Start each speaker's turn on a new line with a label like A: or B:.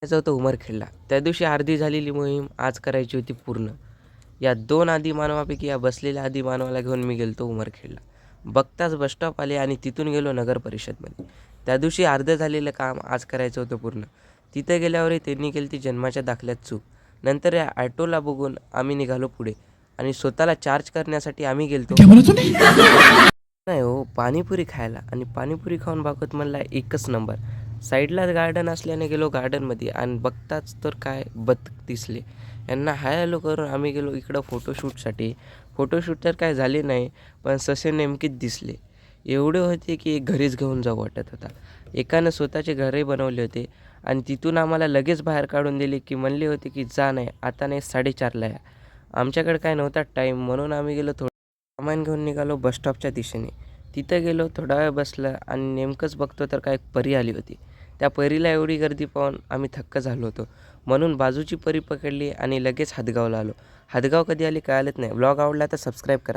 A: करायचा होता उमरखेडला. त्या दिवशी अर्धी झालेली मोहीम आज करायची होती पूर्ण. या 2 आदिमानवापैकी या बसलेल्या आदिमानवाला घेऊन मी गेलो उमरखेडला. बघताच बसस्टॉप आले आणि तिथून गेलो नगर परिषदमध्ये. त्या दिवशी अर्धं झालेलं काम आज करायचं होतं पूर्ण. तिथं गेल्यावरही त्यांनी केली ती जन्माच्या दाखल्यात चूक. नंतर या ऑटोला बघून आम्ही निघालो पुढे आणि स्वतःला चार्ज करण्यासाठी आम्ही गेलतो नाही हो, पाणीपुरी खायला. आणि पाणीपुरी खाऊन बघत म्हणला एकच नंबर. साईडलाच गार्डन असल्याने गेलो गार्डनमध्ये आणि बघताच तर काय बदक दिसले. यांना हाय हॅलो करून आम्ही गेलो इकडं फोटोशूटसाठी. फोटोशूट तर काय झाले नाही, पण ससे नेमकेच दिसले. एवढे होते की एक घरीच घेऊन जाऊ वाटत होता. एकानं स्वतःचे घरही बनवले होते आणि तिथून आम्हाला लगेच बाहेर काढून दिले की म्हणले होते की जा नाही, आता नाही 4:30ला या. आमच्याकडे काय नव्हता टाईम म्हणून आम्ही गेलो सामान घेऊन निघालो बसस्टॉपच्या दिशेने. तिथं गेलो, थोडा वेळ बसलं आणि नेमकंच बघतो तर काय परी आली होती. त्या परीला एवढी गर्दी पाहून आम्ही थक्क झालो होतो. म्हणून बाजूची परी पकडली आणि लगेच हदगावला आलो. हदगाव कधी आली कळालंच नाही. ब्लॉग आवडला तर सबस्क्राईब करा.